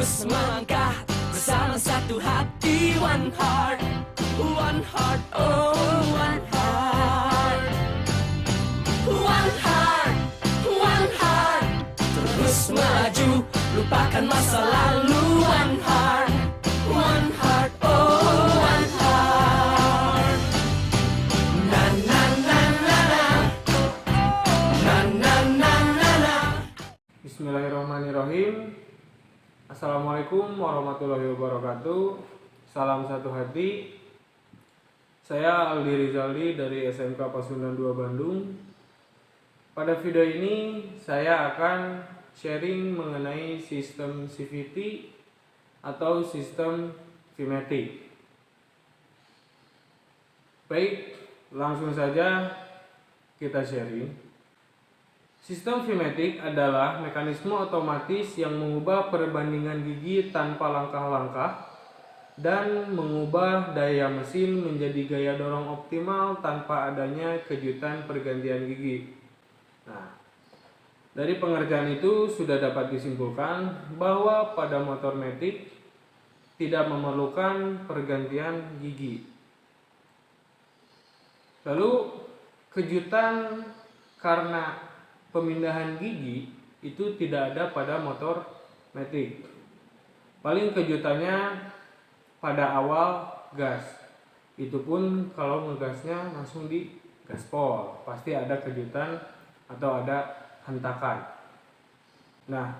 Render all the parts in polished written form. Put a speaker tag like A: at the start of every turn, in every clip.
A: terus melangkah bersama satu hati. One heart, one heart, oh one heart. One heart, one heart, terus melaju, lupakan masa lalu. One heart, one heart, oh one heart. Na na na na na, na na na na na.
B: Bismillahirrahmanirrahim. Assalamualaikum warahmatullahi wabarakatuh. Salam satu hati. Saya Aldi Rizaldi dari SMK Pasundan 2 Bandung. Pada video ini saya akan sharing mengenai sistem CVT atau sistem VMatic. Baik, langsung saja kita sharing. Sistem VMatic adalah mekanisme otomatis yang mengubah perbandingan gigi tanpa langkah-langkah dan mengubah daya mesin menjadi gaya dorong optimal tanpa adanya kejutan pergantian gigi. Nah, dari pengerjaan itu sudah dapat disimpulkan bahwa pada motor matic tidak memerlukan pergantian gigi. Lalu kejutan karena pemindahan gigi itu tidak ada pada motor matic. Paling kejutannya pada awal gas. Itu pun kalau ngegasnya langsung di gaspol, pasti ada kejutan atau ada hentakan. Nah,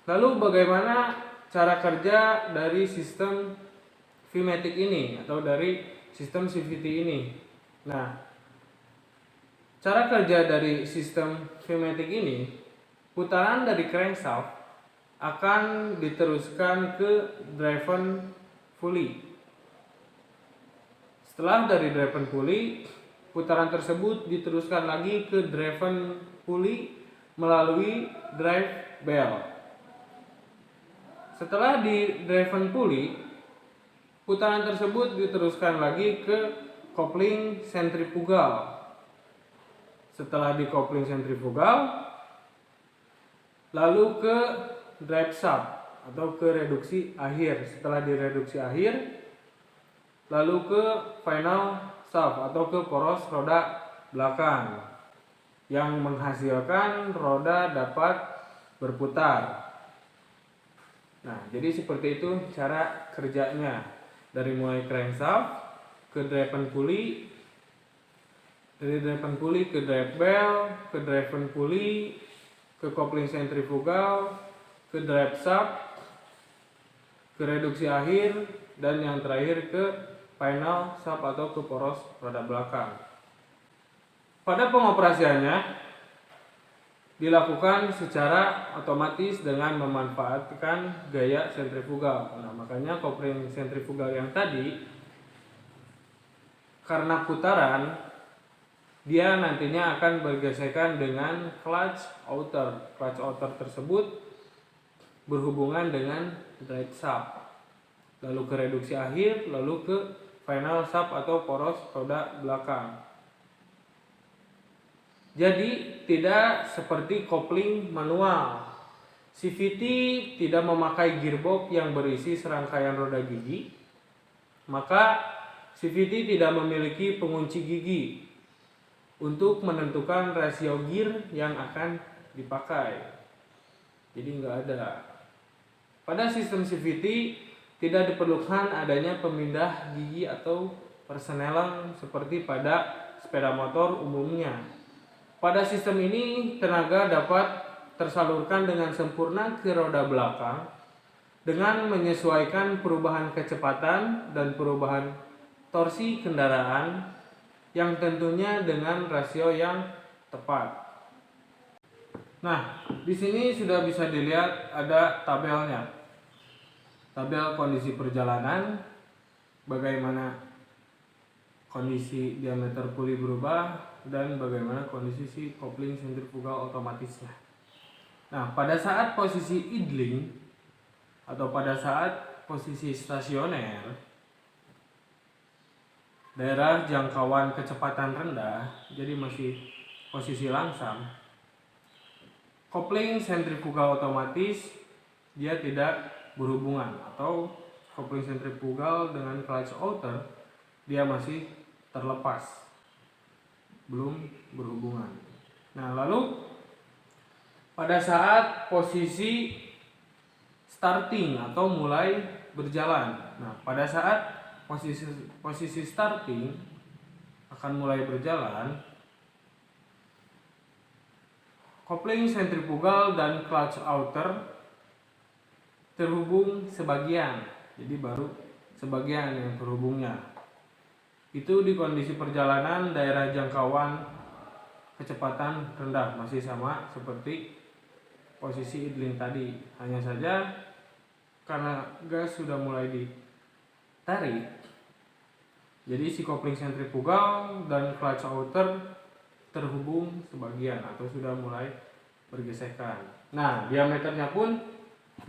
B: lalu bagaimana cara kerja dari sistem VMatic ini atau dari sistem CVT ini? Nah, cara kerja dari sistem VMatic ini, putaran dari crankshaft akan diteruskan ke driven pulley. Setelah dari driven pulley, putaran tersebut diteruskan lagi ke driven pulley melalui drive bell. Setelah di driven pulley, putaran tersebut diteruskan lagi ke kopling sentrifugal. Setelah di kopling sentrifugal, lalu ke drive shaft atau ke reduksi akhir. Setelah di reduksi akhir, lalu ke final shaft atau ke poros roda belakang yang menghasilkan roda dapat berputar. Nah, jadi seperti itu cara kerjanya, dari mulai crankshaft ke driven pulley, dari driven pulley ke drive bell, ke driven pulley, ke kopling sentrifugal, ke drive shaft, ke reduksi akhir, dan yang terakhir ke final shaft atau ke poros roda belakang. Pada pengoperasiannya dilakukan secara otomatis dengan memanfaatkan gaya sentrifugal. Nah, makanya kopling sentrifugal yang tadi karena putaran dia nantinya akan bergesekan dengan clutch outer. Clutch outer tersebut berhubungan dengan drive shaft, lalu ke reduksi akhir, lalu ke final shaft atau poros roda belakang. Jadi tidak seperti kopling manual. CVT tidak memakai gearbox yang berisi serangkaian roda gigi, maka CVT tidak memiliki pengunci gigi untuk menentukan rasio gear yang akan dipakai. Jadi nggak ada. Pada sistem CVT tidak diperlukan adanya pemindah gigi atau persenelang seperti pada sepeda motor umumnya. Pada sistem ini tenaga dapat tersalurkan dengan sempurna ke roda belakang dengan menyesuaikan perubahan kecepatan dan perubahan torsi kendaraan, yang tentunya dengan rasio yang tepat. Nah, di sini sudah bisa dilihat ada tabelnya. Tabel kondisi perjalanan, bagaimana kondisi diameter puli berubah, dan bagaimana kondisi si kopling sentrifugal otomatisnya. Nah, pada saat posisi idling atau pada saat posisi stasioner, daerah jangkauan kecepatan rendah, jadi masih posisi langsam, kopling sentrifugal otomatis dia tidak berhubungan, atau kopling sentrifugal dengan clutch outer dia masih terlepas, belum berhubungan. Nah, lalu pada saat posisi starting atau mulai berjalan. Nah, pada saat posisi starting akan mulai berjalan, kopling sentrifugal dan clutch outer terhubung sebagian. Jadi baru sebagian yang terhubungnya. Itu di kondisi perjalanan daerah jangkauan kecepatan rendah, masih sama seperti posisi idling tadi. Hanya saja karena gas sudah mulai ditarik, jadi si kopling sentrifugal dan clutch outer terhubung sebagian atau sudah mulai bergesekan. Nah, diameternya pun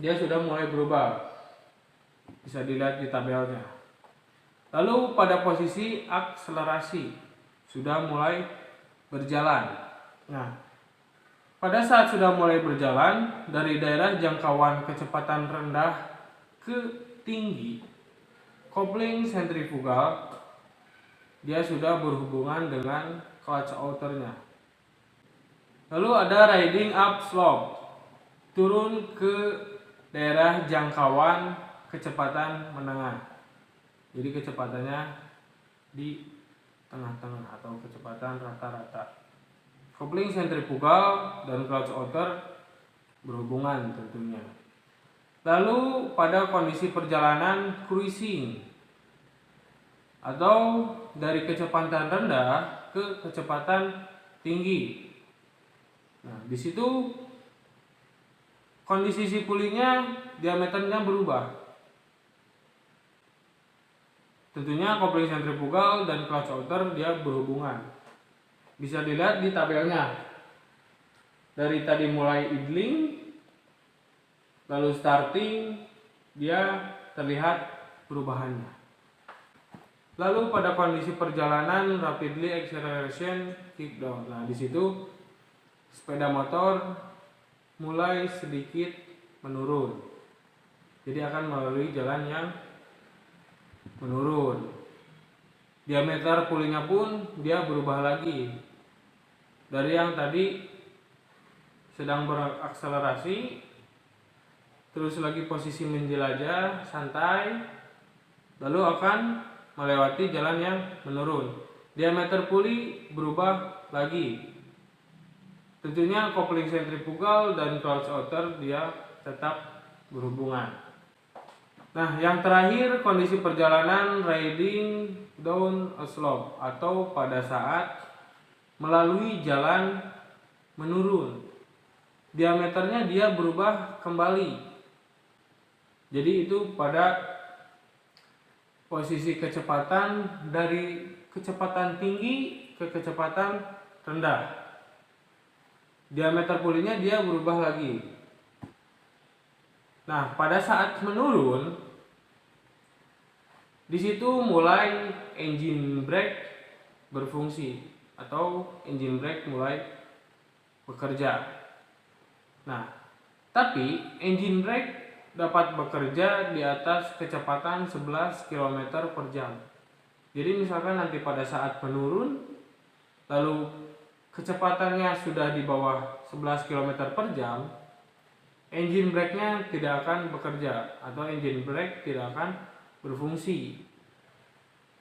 B: dia sudah mulai berubah, bisa dilihat di tabelnya. Lalu pada posisi akselerasi sudah mulai berjalan. Nah, pada saat sudah mulai berjalan dari daerah jangkauan kecepatan rendah ke tinggi, kopling sentrifugal dia sudah berhubungan dengan clutch outernya. Lalu ada riding up slope, turun ke daerah jangkauan kecepatan menengah. Jadi kecepatannya di tengah-tengah atau kecepatan rata-rata. Kopling sentrifugal dan clutch outer berhubungan tentunya. Lalu pada kondisi perjalanan cruising atau dari kecepatan rendah ke kecepatan tinggi. Nah, di situ kondisi si pulinya diameternya berubah. Tentunya kopling sentrifugal dan clutch outer dia berhubungan. Bisa dilihat di tabelnya. Dari tadi mulai idling, lalu starting, dia terlihat perubahannya. Lalu pada kondisi perjalanan rapidly acceleration kick down. Nah, di situ sepeda motor mulai sedikit menurun. Jadi akan melalui jalan yang menurun. Diameter pulinya pun dia berubah lagi. Dari yang tadi sedang berakselerasi, terus lagi posisi menjelajah santai, lalu akan melewati jalan yang menurun. Diameter puli berubah lagi. Tentunya kopling sentrifugal dan clutch outer dia tetap berhubungan. Nah, yang terakhir kondisi perjalanan riding down a slope atau pada saat melalui jalan menurun. Diameternya dia berubah kembali. Jadi itu pada posisi kecepatan dari kecepatan tinggi ke kecepatan rendah. Diameter pulinya dia berubah lagi. Nah, pada saat menurun, di situ mulai engine brake berfungsi atau engine brake mulai bekerja. Nah, tapi engine brake dapat bekerja di atas kecepatan 11 km per jam. Jadi misalkan nanti pada saat menurun, lalu kecepatannya sudah di bawah 11 km per jam, engine brake-nya tidak akan bekerja atau engine brake tidak akan berfungsi.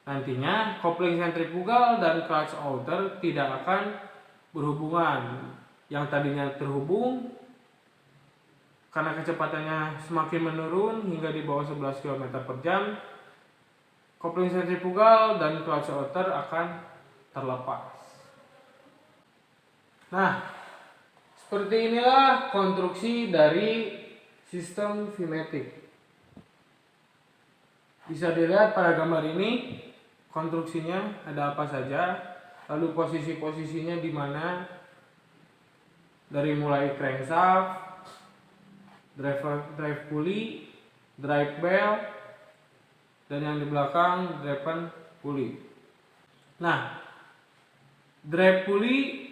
B: Nantinya kopling sentrifugal dan clutch outer tidak akan berhubungan. Yang tadinya terhubung karena kecepatannya semakin menurun hingga di bawah 11 km per jam, kopling sentrifugal dan clutch outer akan terlepas. Nah, seperti inilah konstruksi dari sistem VMATIC. Bisa dilihat pada gambar ini konstruksinya ada apa saja, lalu posisi-posisinya di mana, dari mulai crankshaft, drive pulley, drive bell, dan yang di belakang driven pulley. Nah, drive pulley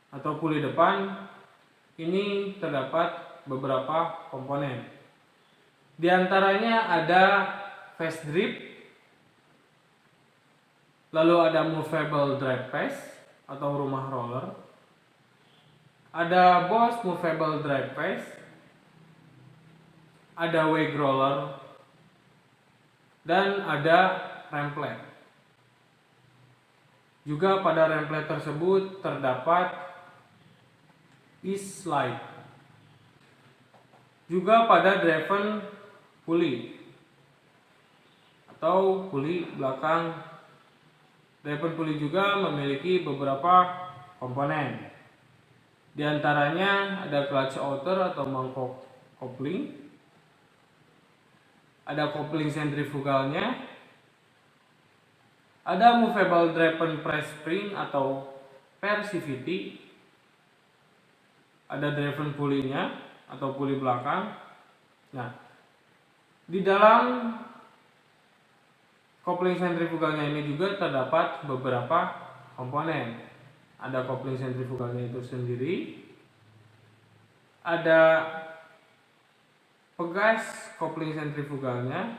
B: atau puli depan ini terdapat beberapa komponen. Di antaranya ada fast grip, lalu ada movable drive pace atau rumah roller, ada Bosch movable drive pace, ada wake roller, dan ada remplet. Juga pada remplet tersebut terdapat ease slide. Juga pada driven pulley atau pulley belakang. Driven pulley juga memiliki beberapa komponen. Di antaranya ada clutch outer atau mangkok kopling, ada kopling sentrifugalnya, ada movable driven press spring atau per CVT, ada driven pulley-nya atau pulley belakang. Nah, di dalam kopling sentrifugalnya ini juga terdapat beberapa komponen. Ada kopling sentrifugalnya itu sendiri, ada pegas kopling sentrifugalnya,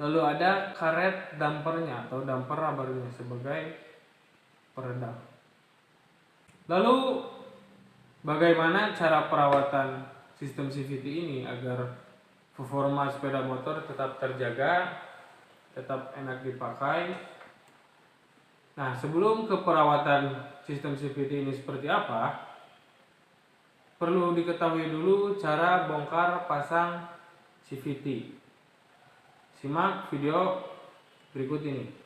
B: lalu ada karet dampernya atau damper rubbernya sebagai peredam. Lalu bagaimana cara perawatan sistem CVT ini agar performa sepeda motor tetap terjaga, tetap enak dipakai? Nah, sebelum ke perawatan sistem CVT ini seperti apa, perlu diketahui dulu cara bongkar pasang CVT. Simak video berikut ini.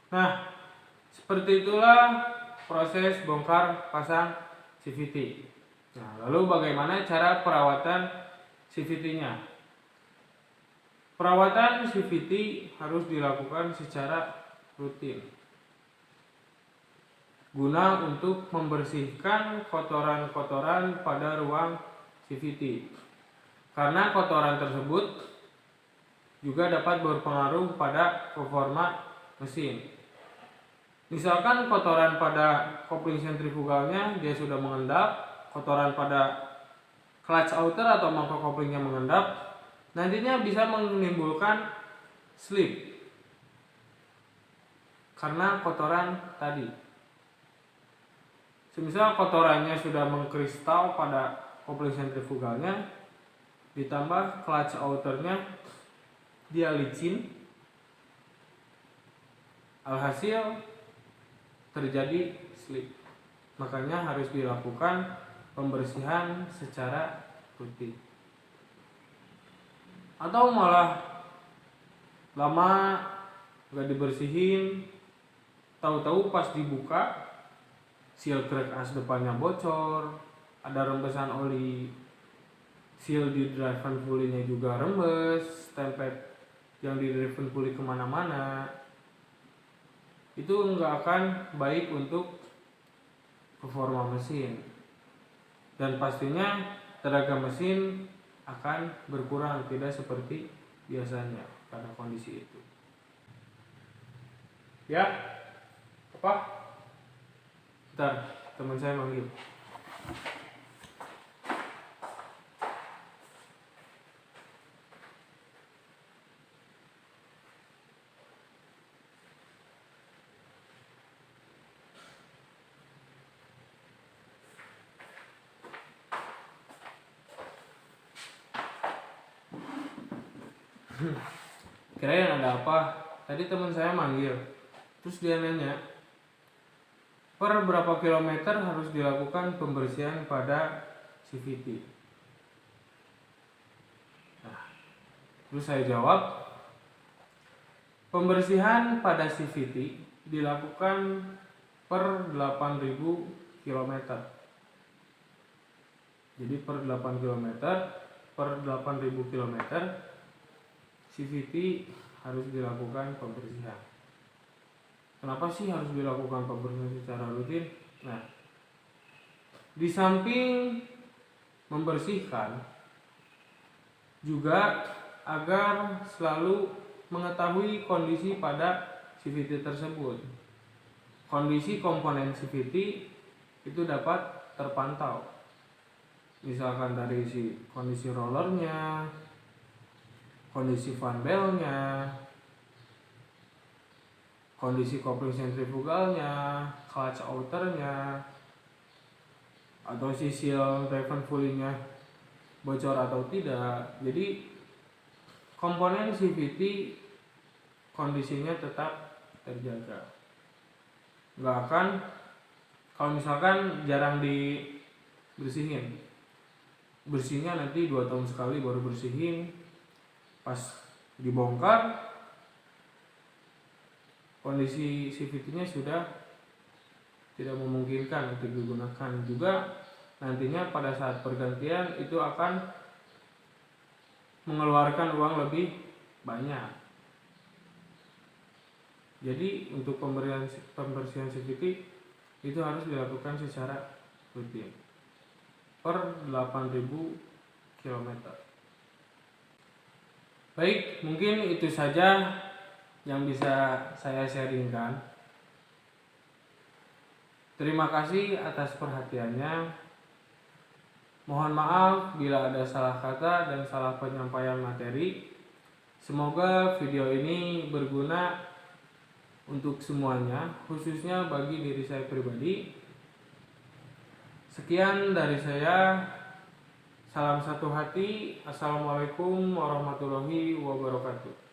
B: Nah, seperti itulah proses bongkar pasang CVT. Nah, lalu bagaimana cara perawatan CVT-nya? Perawatan CVT harus dilakukan secara rutin guna untuk membersihkan kotoran-kotoran pada ruang CVT. Karena kotoran tersebut juga dapat berpengaruh pada performa mesin. Misalkan kotoran pada kopling sentrifugalnya dia sudah mengendap, kotoran pada clutch outer atau mangkok koplingnya mengendap, nantinya bisa menimbulkan slip karena kotoran tadi. Semisal kotorannya sudah mengkristal pada kopling sentrifugalnya, ditambah clutch outernya dia licin, alhasil terjadi slip. Makanya harus dilakukan pembersihan secara rutin. Atau malah lama gak dibersihin, tahu-tahu pas dibuka seal crack as depannya bocor, ada rembesan oli, seal di driven pulley-nya juga rembes, yang di driven pulley kemana-mana, itu nggak akan baik untuk performa mesin, dan pastinya tenaga mesin akan berkurang, tidak seperti biasanya pada kondisi itu. Ya, apa? Bentar, teman saya manggil. Kirain ada apa? Tadi teman saya manggil, terus dia nanya, per berapa kilometer harus dilakukan pembersihan pada CVT? Nah, terus saya jawab, pembersihan pada CVT dilakukan per 8.000 km. Jadi per 8 km, per 8.000 km CVT harus dilakukan pembersihan. Kenapa sih harus dilakukan pembersihan secara rutin? Nah, di samping membersihkan, juga agar selalu mengetahui kondisi pada CVT tersebut. Kondisi komponen CVT itu dapat terpantau. Misalkan dari kondisi rollernya, kondisi fan belnya, kondisi kopling sentrifugalnya, clutch outernya, atau seal driven pulley-nya bocor atau tidak. Jadi komponen CVT kondisinya tetap terjaga. Nggak akan, kalau misalkan jarang dibersihin, bersihnya nanti 2 tahun sekali baru bersihin, pas dibongkar kondisi CVT-nya sudah tidak memungkinkan untuk digunakan. Juga nantinya pada saat pergantian itu akan mengeluarkan uang lebih banyak. Jadi untuk pembersihan CVT itu harus dilakukan secara rutin per 8.000 km. Baik, mungkin itu saja yang bisa saya sharingkan. Terima kasih atas perhatiannya. Mohon maaf bila ada salah kata dan salah penyampaian materi. Semoga video ini berguna untuk semuanya, khususnya bagi diri saya pribadi. Sekian dari saya. Salam satu hati. Assalamualaikum warahmatullahi wabarakatuh.